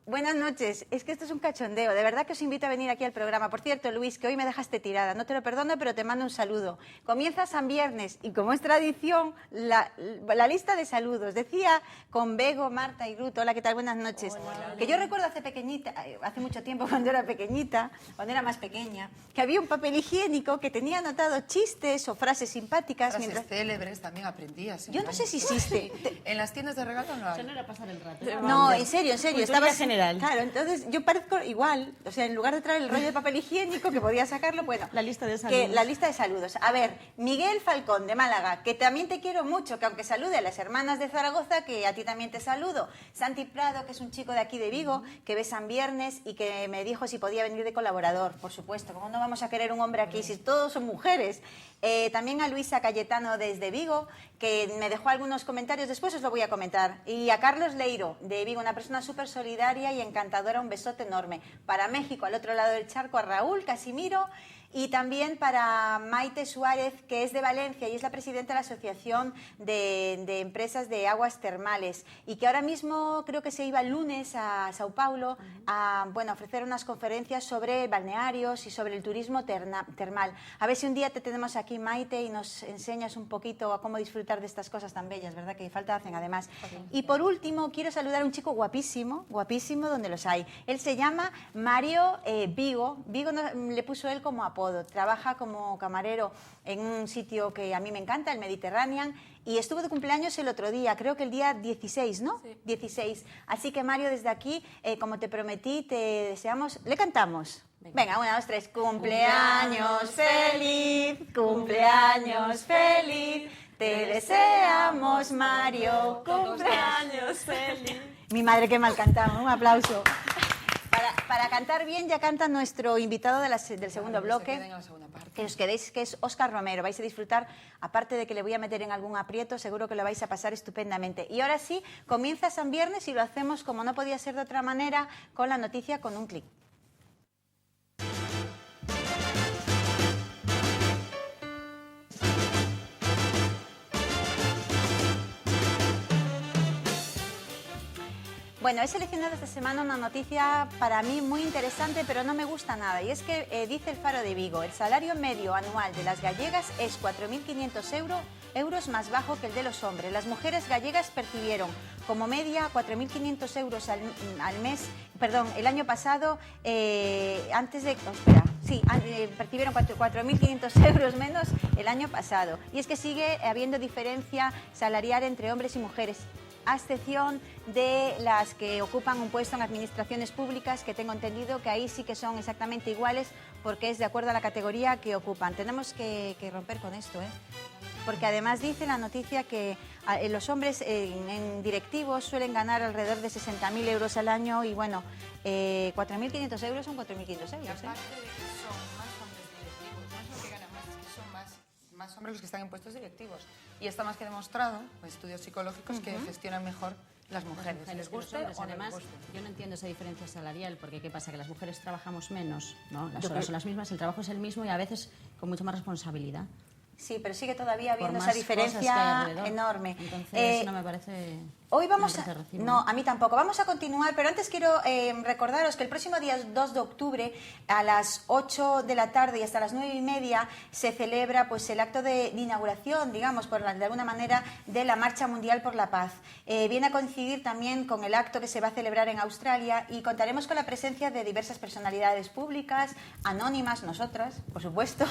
Buenas noches. Es que esto es un cachondeo. De verdad que os invito a venir aquí al programa. Por cierto, Luis, que hoy me dejaste tirada. No te lo perdono, pero te mando un saludo. Comienza San Viernes y como es tradición, la lista de saludos. Decía con Bego, Marta y Ruth. Hola, ¿qué tal? Buenas noches. Hola. Que yo recuerdo hace mucho tiempo cuando era pequeñita, cuando era más pequeña, que había un papel higiénico que tenía anotado chistes o frases simpáticas. Frases célebres también aprendías. Yo no sé si existe. En las tiendas de regalo no hay. Eso no era pasar el rato. No, en serio. Estaba general. Claro, entonces yo parezco igual. O sea, en lugar de traer el rollo de papel higiénico, que podía sacarlo, bueno. La lista de saludos. La lista de saludos. A ver, Miguel Falcón, de Málaga, que también te quiero mucho, que aunque salude a las hermanas de Zaragoza, que a ti también te saludo. Santi Prado, que es un chico de aquí de Vigo, que ve San Viernes y que me dijo si podía venir de colaborador. Por supuesto, ¿cómo no vamos a querer un hombre aquí si todos son mujeres? También a Luisa Cayetano desde Vigo, que me dejó algunos comentarios, después os lo voy a comentar. Y a Carlos Leiro, de Vigo, una persona súper solidaria y encantadora, un besote enorme. Para México, al otro lado del charco, a Raúl Casimiro. Y también para Maite Suárez, que es de Valencia y es la presidenta de la Asociación de Empresas de Aguas Termales y que ahora mismo creo que se iba el lunes a Sao Paulo a ofrecer unas conferencias sobre balnearios y sobre el turismo termal. A ver si un día te tenemos aquí, Maite, y nos enseñas un poquito a cómo disfrutar de estas cosas tan bellas, ¿verdad? Que falta hacen además. Y por último, quiero saludar a un chico guapísimo, guapísimo donde los hay. Él se llama Mario Vigo. Vigo le puso él como apodo. Trabaja como camarero en un sitio que a mí me encanta, el Mediterranean, y estuvo de cumpleaños el otro día, creo que el día 16, ¿no? Sí. 16. Así que, Mario, desde aquí, como te prometí, te deseamos... ¿Le cantamos? Venga, 1, 2, 3. Cumpleaños feliz, cumpleaños feliz, te deseamos, Mario, cumpleaños feliz. Mi madre, qué mal cantamos, un aplauso. Para cantar bien ya canta nuestro invitado del segundo bloque, que os quedéis, que es Óscar Romero. Vais a disfrutar, aparte de que le voy a meter en algún aprieto, seguro que lo vais a pasar estupendamente. Y ahora sí, comienza San Viernes y lo hacemos, como no podía ser de otra manera, con la noticia con un clic. Bueno, he seleccionado esta semana una noticia para mí muy interesante, pero no me gusta nada. Y es que dice el Faro de Vigo, el salario medio anual de las gallegas es 4.500 euros más bajo que el de los hombres. Las mujeres gallegas percibieron como media 4.500 euros al mes, perdón, el año pasado, percibieron 4.500 euros menos el año pasado. Y es que sigue habiendo diferencia salarial entre hombres y mujeres, a excepción de las que ocupan un puesto en administraciones públicas, que tengo entendido que ahí sí que son exactamente iguales, porque es de acuerdo a la categoría que ocupan. Tenemos que romper con esto, porque además dice la noticia que los hombres en directivos suelen ganar alrededor de 60.000 euros al año y bueno, 4.500 euros son 4.500 euros. Y aparte de que son más hombres directivos, no es lo que ganan más, es que son más hombres los que están en puestos directivos. Y está más que demostrado, con estudios psicológicos, que gestionan mejor las mujeres. Les guste o no les guste. Yo no entiendo esa diferencia salarial, porque ¿qué pasa? Que las mujeres trabajamos menos, ¿no? Las horas son las mismas, el trabajo es el mismo y a veces con mucha más responsabilidad. Sí, pero sigue todavía habiendo esa diferencia enorme. Entonces, eso no me parece... Hoy vamos a... No, a mí tampoco. Vamos a continuar, pero antes quiero recordaros que el próximo día 2 de octubre a las 8 de la tarde y hasta las 9:30 se celebra pues el acto de inauguración, digamos, de alguna manera, de la Marcha Mundial por la Paz. Viene a coincidir también con el acto que se va a celebrar en Australia y contaremos con la presencia de diversas personalidades públicas, anónimas, nosotras, por supuesto,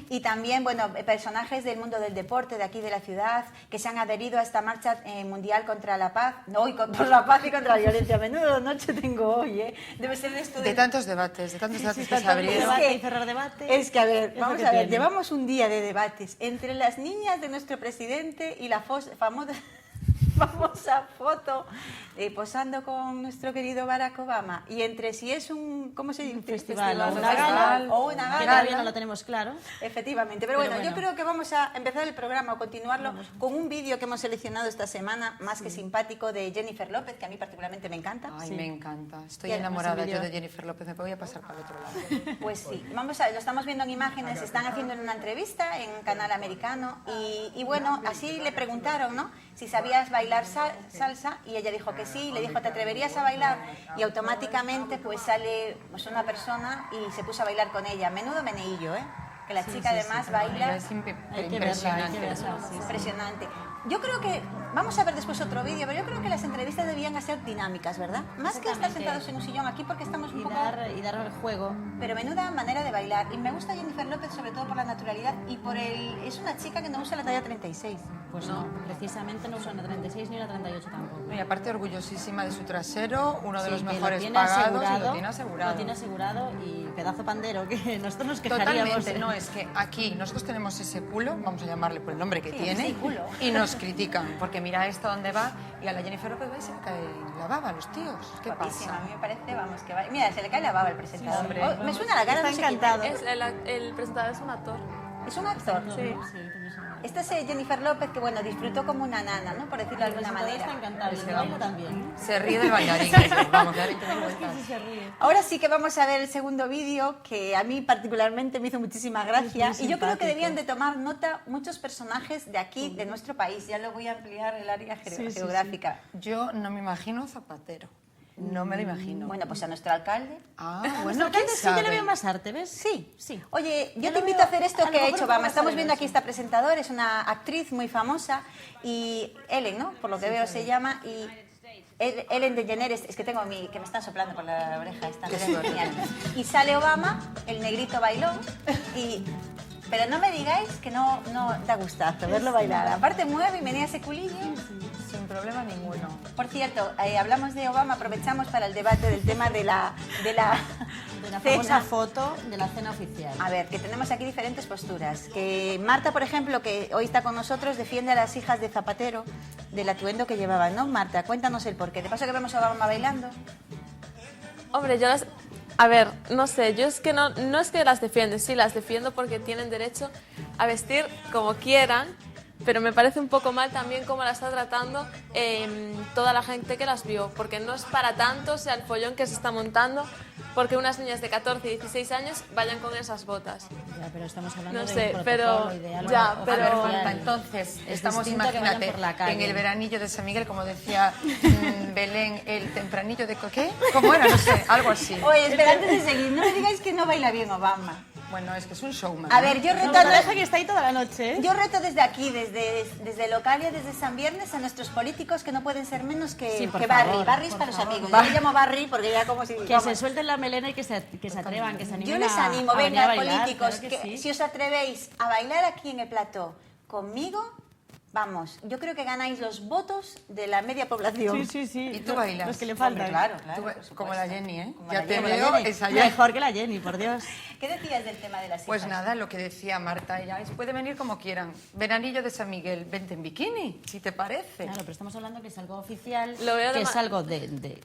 y también, bueno, personajes del mundo del deporte de aquí de la ciudad que se han adherido a esta Marcha Mundial contra la Paz, por la paz y contra la violencia. Menudo noche tengo hoy, Debe ser esto de tantos debates, que se abrieron. Y cerrar debates. Es que, a ver, vamos a ver, llevamos un día de debates entre las niñas de nuestro presidente y la famosa foto posando con nuestro querido Barack Obama, y entre si es un, ¿cómo se dice? Un festival o una gala, que todavía no lo tenemos claro. Efectivamente, pero bueno, yo creo que vamos a empezar el programa o continuarlo con un vídeo que hemos seleccionado esta semana, más que simpático, de Jennifer López, que a mí particularmente me encanta. Ay, me encanta, estoy enamorada yo de Jennifer López, me voy a pasar para el otro lado. Pues sí, lo estamos viendo en imágenes, están haciendo una entrevista en un canal americano y bueno, así le preguntaron, ¿no? Si sabías bailar bailar salsa y ella dijo que sí, le dijo, ¿te atreverías a bailar? Y automáticamente pues sale pues, una persona y se puso a bailar con ella. Menudo meneillo, ¿eh? Que la chica además baila. Es Hay que impresionante. verla, sí, sí. Impresionante. Yo creo que, vamos a ver después otro vídeo, pero yo creo que las entrevistas debían ser dinámicas, ¿verdad? Más que estar Exactamente. sentados en un sillón aquí porque estamos un Y poco... dar el juego. Pero menuda manera de bailar. Y me gusta Jennifer López sobre todo por la naturalidad y por el... Es una chica que no usa la talla 36. Pues no, precisamente no usan la 36 ni la 38 tampoco. Y aparte orgullosísima de su trasero, uno de Sí, los que mejores lo tiene pagados asegurado, y lo tiene asegurado. Lo tiene asegurado y pedazo pandero, que nosotros nos quejaríamos. Totalmente, no, es que aquí nosotros tenemos ese culo, vamos a llamarle por el nombre que Sí, tiene, ese culo. y nos critican, porque mira esto dónde va, y a la Jennifer López va y se le cae la baba a los tíos. ¿Qué Guapísima, a pasa? mí me parece, vamos, que va... Mira, se le cae la baba al presentador. Sí, hombre, Oh, me vamos. suena la cara, Está no sé quién encantado. El presentador es un actor. es. ¿Es un actor? Sí. Esta es Jennifer López que, bueno, disfrutó como una nana, ¿no? Por decirlo de alguna manera. Está encantado y Es el que baile vamos. también. Se ríe del bailarín, que sí, vamos, ya 20.000 vueltas. Se ríe. Ahora sí que vamos a ver el segundo vídeo que a mí particularmente me hizo muchísima gracia Es muy y yo creo que simpático. debían de tomar nota muchos personajes de aquí, de nuestro país. Ya lo voy a ampliar el área geográfica. Yo no me imagino Zapatero, no me lo imagino. Bueno, pues a nuestro alcalde. Ah, Bueno, bueno, ¿quién sí que le sabe? veo más arte, ¿ves? Sí. Sí. Oye, yo Yo te lo invito veo- a hacer esto a lo que ha mejor hecho un poco Obama. Estamos más viendo aquí sabroso. esta presentadora, es una actriz muy famosa y Ellen, ¿no? Por lo que veo se llama y Ellen DeGeneres, es que tengo que me están soplando por la oreja esta. Qué es suerte. genial. Y sale Obama, el negrito bailón pero no me digáis que no da gustazo verlo bailar. Aparte mueve y menea ese culillo. Sin problema ninguno. Por cierto, hablamos de Obama, aprovechamos para el debate del tema de la De la famosa cena. foto de la cena oficial. A ver, que tenemos aquí diferentes posturas. Que Marta, por ejemplo, que hoy está con nosotros, defiende a las hijas de Zapatero del atuendo que llevaban, ¿no? Marta, cuéntanos el porqué. De paso que vemos a Obama bailando. Hombre, yo las... A ver, no sé, yo es que no es que las defiende, sí, las defiendo porque tienen derecho a vestir como quieran, pero me parece un poco mal también cómo la está tratando toda la gente que las vio, porque no es para tanto, o sea, el follón que se está montando, porque unas niñas de 14 y 16 años vayan con esas botas. Ya, pero estamos hablando No de sé, un pero- protocolo ideal. ya, o pero- A ver, oficial. Marta, entonces, Es estamos, distinto que vayan imagínate, por la calle. en el veranillo de San Miguel, como decía Belén, el tempranillo de ¿qué? ¿Cómo era? No sé, algo así. Oye, espera, antes de seguir, no me digáis que no baila bien Obama. Bueno, es que es un showman. A ¿no? ver, yo No, reto, me parece que está ahí toda la noche, ¿eh? yo reto desde aquí, desde Localia, desde San Viernes, a nuestros políticos que no pueden ser menos que, Sí, por que favor, Barry. Barry es por para los favor. amigos. Yo le llamo Barry porque ya como si... Que se suelten la melena y que se atrevan, que se animen Yo les a- animo, a venir venga, a bailar, políticos, claro que sí. si os atrevéis a bailar aquí en el plató conmigo, vamos, yo creo que ganáis los votos de la media población. Sí, sí, sí. ¿Y tú bailas? Los que le Hombre, faltan. claro, Tú, claro. por supuesto. como la Jenny, ¿eh? Como Ya la te Jenny. veo Jenny. ensayar. Mejor que la Jenny, por Dios. ¿Qué decías del tema de las hijas? Pues nada, lo que decía Marta, ella es, puede venir como quieran. Veranillo de San Miguel, vente en bikini, si te parece. Claro, pero estamos hablando que es algo oficial, Lo veo que de es ma- algo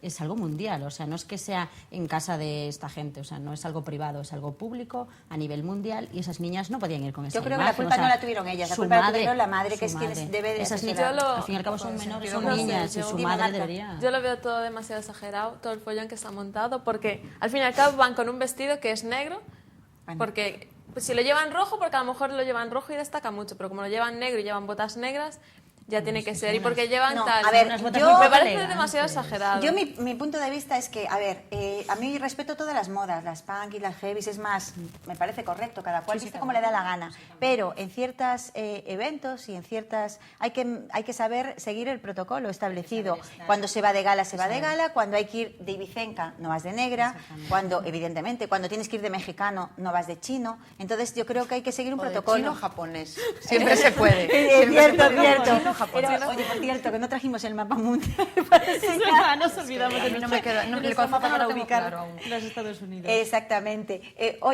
es algo mundial, o sea, no es que sea en casa de esta gente, o sea, no es algo privado, es algo público a nivel mundial y esas niñas no podían ir con esa Yo creo que la imagen, culpa o sea, no la tuvieron ellas, la su culpa la madre, tuvieron la madre, que su es quien madre. debe de Esas asesorar. niñas, Yo lo- al fin y al cabo son menores, son no sé, niñas y yo- su Dime, madre Marta. debería... Yo lo veo todo demasiado exagerado, todo el follón que está montado, porque al fin y al cabo van con un vestido que es negro, Bueno. porque pues, si lo llevan rojo, porque a lo mejor lo llevan rojo y destaca mucho, pero como lo llevan negro y llevan botas negras, ya tiene que ser, y porque llevan No, tal... a ver, unas botas yo- muy me poco parece elegantes. demasiado exagerado. Yo mi punto de vista es que, a ver, a mí respeto todas las modas, las punk y las heavies, es más, me parece correcto, cada cual viste como le da la gana, pero en ciertos eventos y en ciertas, hay que saber seguir el protocolo establecido. Cuando se va de gala, se va de gala, cuando hay que ir de ibicenca, no vas de negra, cuando, evidentemente, cuando tienes que ir de mexicano, no vas de chino, entonces yo creo que hay que seguir un O de protocolo. chino japonés. Siempre se puede. Es Siempre se cierto, puede. cierto. Chino japonés. Pero, oye, por cierto, que no trajimos el mapa mundial. Nos olvidamos A mí no me queda, no, el nuestro concepto mapa no lo para tengo ubicar claro aún. los Estados Unidos. Exactamente.